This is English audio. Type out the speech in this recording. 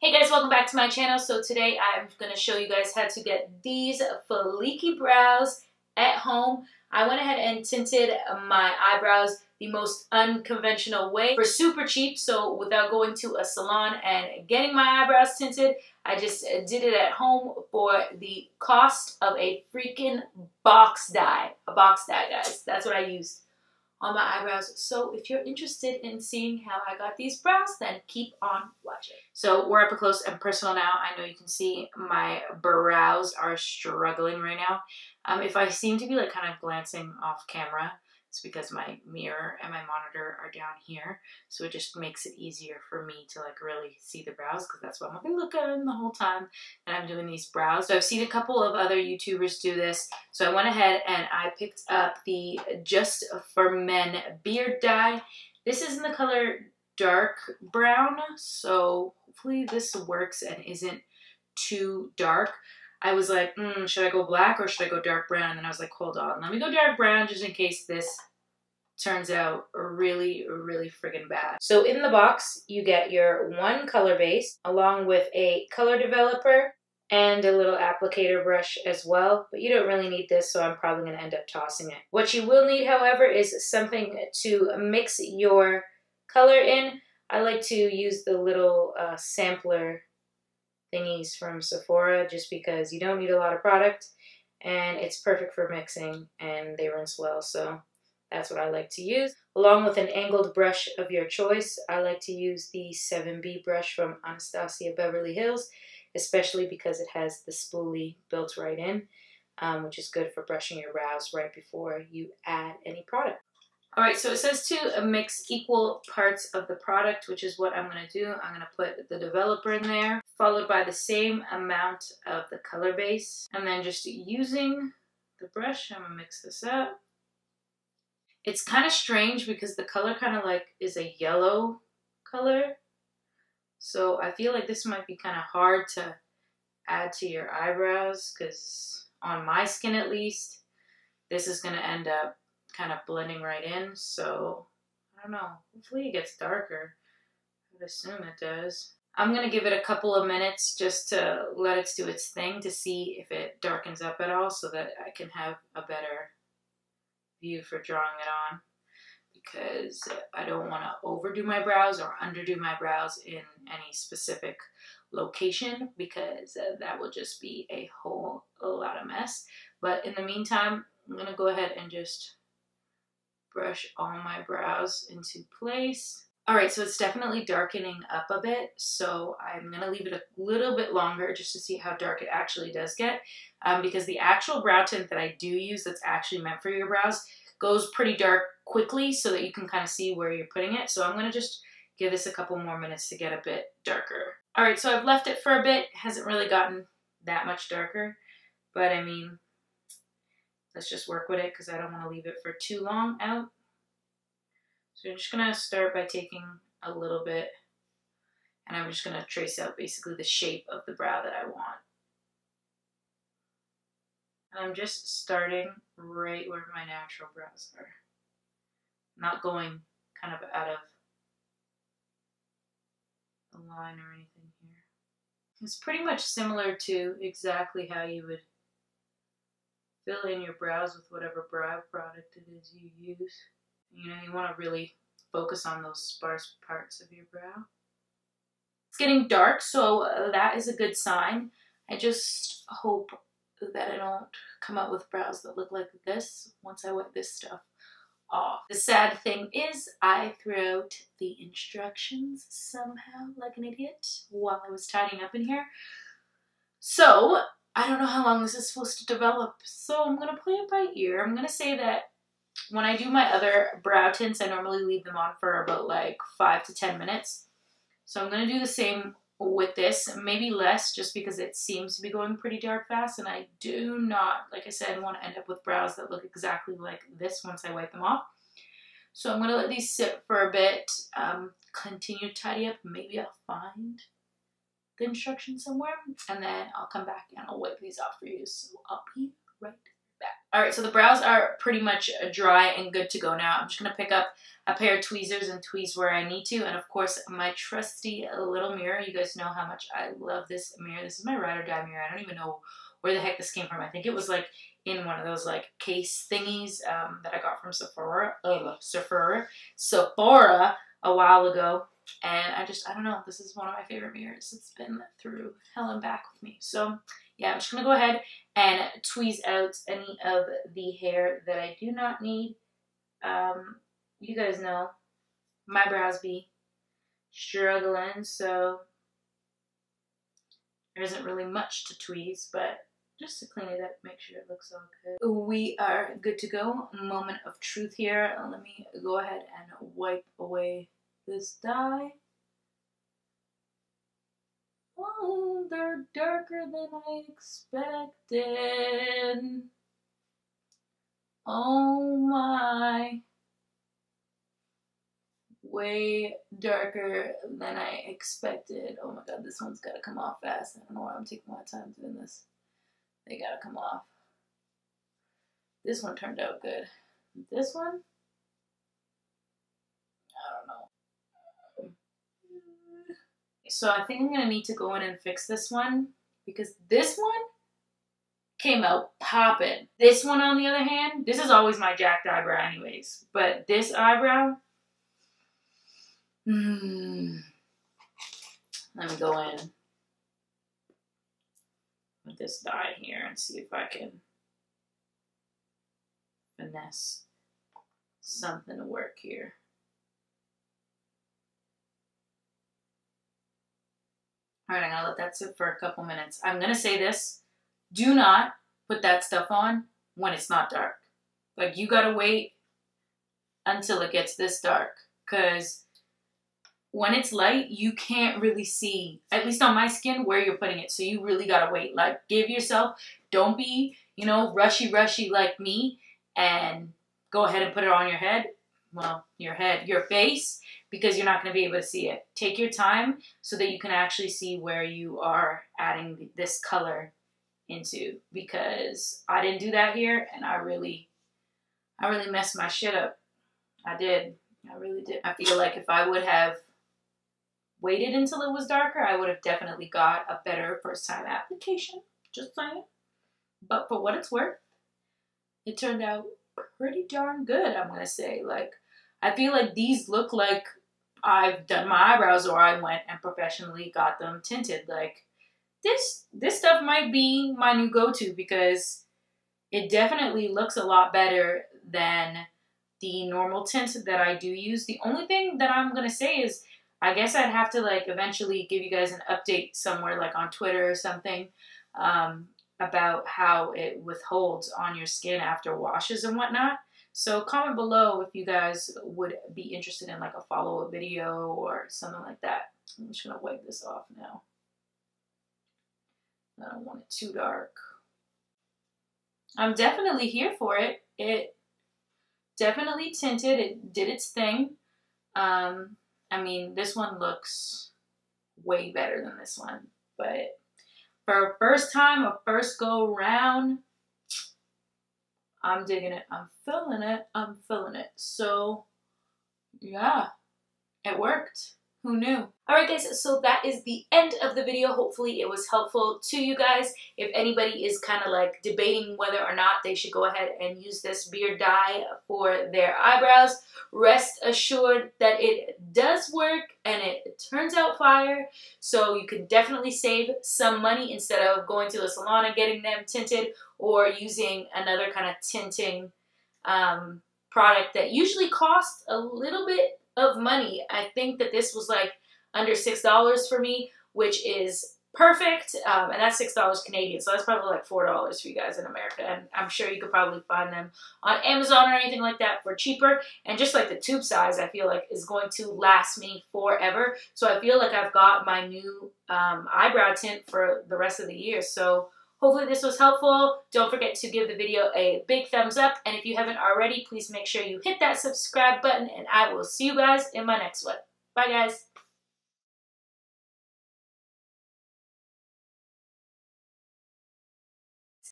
Hey guys, welcome back to my channel. So today I'm going to show you guys how to get these fleeky brows at home. I went ahead and tinted my eyebrows the most unconventional way for super cheap. So without going to a salon and getting my eyebrows tinted, I just did it at home for the cost of a freaking box dye. A box dye, guys. That's what I used on my eyebrows. So if you're interested in seeing how I got these brows, then keep on watching. So we're up close and personal now. I know you can see my brows are struggling right now. If I seem to be like kind of glancing off camera, it's because my mirror and my monitor are down here. So it just makes it easier for me to like really see the brows, because that's what I'm gonna look at the whole time that I'm doing these brows. So I've seen a couple of other YouTubers do this. So I went ahead and I picked up the Just for Men beard dye. This is in the color dark brown. So hopefully this works and isn't too dark. I was like, should I go black or should I go dark brown? And then I was like, hold on, let me go dark brown just in case this turns out really, really friggin' bad. So in the box, you get your one color base along with a color developer and a little applicator brush as well. But you don't really need this, so I'm probably gonna end up tossing it. What you will need, however, is something to mix your color in. I like to use the little sampler thingies from Sephora just because you don't need a lot of product and it's perfect for mixing and they rinse well. So that's what I like to use. Along with an angled brush of your choice, I like to use the 7B brush from Anastasia Beverly Hills, especially because it has the spoolie built right in, which is good for brushing your brows right before you add any product. All right, so it says to mix equal parts of the product, which is what I'm gonna do. I'm gonna put the developer in there, followed by the same amount of the color base. And then just using the brush, I'm gonna mix this up. It's kind of strange because the color kind of like is a yellow color. So I feel like this might be kind of hard to add to your eyebrows because on my skin at least, this is gonna end up kind of blending right in. So I don't know, hopefully it gets darker. I would assume it does. I'm gonna give it a couple of minutes just to let it do its thing to see if it darkens up at all so that I can have a better view for drawing it on, because I don't want to overdo my brows or underdo my brows in any specific location, because that will just be a whole lot of mess. But in the meantime, I'm gonna go ahead and just brush all my brows into place. All right, so it's definitely darkening up a bit, so I'm gonna leave it a little bit longer just to see how dark it actually does get, because the actual brow tint that I do use that's actually meant for your brows goes pretty dark quickly so that you can kind of see where you're putting it. So I'm gonna just give this a couple more minutes to get a bit darker. All right, so I've left it for a bit. It hasn't really gotten that much darker, but I mean, let's just work with it because I don't want to leave it for too long out. So I'm just going to start by taking a little bit and I'm just going to trace out basically the shape of the brow that I want. And I'm just starting right where my natural brows are. Not going kind of out of the line or anything here. It's pretty much similar to exactly how you would fill in your brows with whatever brow product it is you use. You know, you want to really focus on those sparse parts of your brow. It's getting dark, so that is a good sign. I just hope that I don't come out with brows that look like this once I wipe this stuff off. The sad thing is I threw out the instructions somehow like an idiot while I was tidying up in here. So I don't know how long this is supposed to develop, so I'm gonna play it by ear. I'm gonna say that when I do my other brow tints, I normally leave them on for about like 5 to 10 minutes. So I'm gonna do the same with this, maybe less, just because it seems to be going pretty dark fast, and I do not, like I said, want to end up with brows that look exactly like this once I wipe them off. So I'm gonna let these sit for a bit, continue to tidy up. Maybe I'll find the instructions somewhere, and then I'll come back and I'll wipe these off for you. So I'll be right back. All right, so the brows are pretty much dry and good to go now. I'm just gonna pick up a pair of tweezers and tweeze where I need to, and of course my trusty little mirror. You guys know how much I love this mirror. This is my ride or die mirror. I don't even know where the heck this came from. I think it was like in one of those like case thingies that I got from Sephora a while ago. And I don't know, this is one of my favorite mirrors. It's been through hell and back with me. So yeah, I'm just gonna go ahead and tweeze out any of the hair that I do not need. You guys know my brows be struggling, so there isn't really much to tweeze, but just to clean it up, make sure it looks all good. We are good to go. Moment of truth here. Let me go ahead and wipe away this dye. Oh, they're darker than I expected. Oh my. Way darker than I expected. Oh my god, this one's gotta come off fast. I don't know why I'm taking my time doing this. They gotta come off. This one turned out good. This one? I don't know. So I think I'm gonna need to go in and fix this one because this one came out popping. This one, on the other hand, this is always my jacked eyebrow anyways, but this eyebrow, let me go in with this dye here and see if I can finesse something to work here. All right, I'm gonna let that sit for a couple minutes. I'm gonna say this, do not put that stuff on when it's not dark. Like, you gotta wait until it gets this dark, because when it's light, you can't really see, at least on my skin, where you're putting it. So you really gotta wait. Like, give yourself, don't be, you know, rushy like me and go ahead and put it on your head. Well, your face, because you're not gonna be able to see it. Take your time so that you can actually see where you are adding this color into, because I didn't do that here and I really messed my shit up. I did. I really did. I feel like if I would have waited until it was darker, I would have definitely got a better first time application. Just saying. But for what it's worth, it turned out pretty darn good, I'm gonna say. Like, I feel like these look like I've done my eyebrows or I went and professionally got them tinted. Like, this stuff might be my new go-to because it definitely looks a lot better than the normal tint that I do use. The only thing that I'm gonna say is, I guess I'd have to like eventually give you guys an update somewhere like on Twitter or something about how it withholds on your skin after washes and whatnot. So comment below if you guys would be interested in like a follow-up video or something like that. I'm just gonna wipe this off now. I don't want it too dark. I'm definitely here for it. It definitely tinted. It did its thing. I mean, this one looks way better than this one, but for a first time, a first go round, I'm digging it. I'm feeling it. I'm feeling it. So yeah, it worked. Who knew? Alright guys, so that is the end of the video. Hopefully it was helpful to you guys. If anybody is kind of like debating whether or not they should go ahead and use this beard dye for their eyebrows, rest assured that it does work and it turns out fire. So you can definitely save some money instead of going to the salon and getting them tinted or using another kind of tinting product that usually costs a little bit of money. I think that this was like under $6 for me, which is perfect, and that's $6 Canadian, so that's probably like $4 for you guys in America, and I'm sure you could probably find them on Amazon or anything like that for cheaper. And just like the tube size, I feel like is going to last me forever, so I feel like I've got my new eyebrow tint for the rest of the year. So hopefully this was helpful. Don't forget to give the video a big thumbs up. And if you haven't already, please make sure you hit that subscribe button. And I will see you guys in my next one. Bye, guys.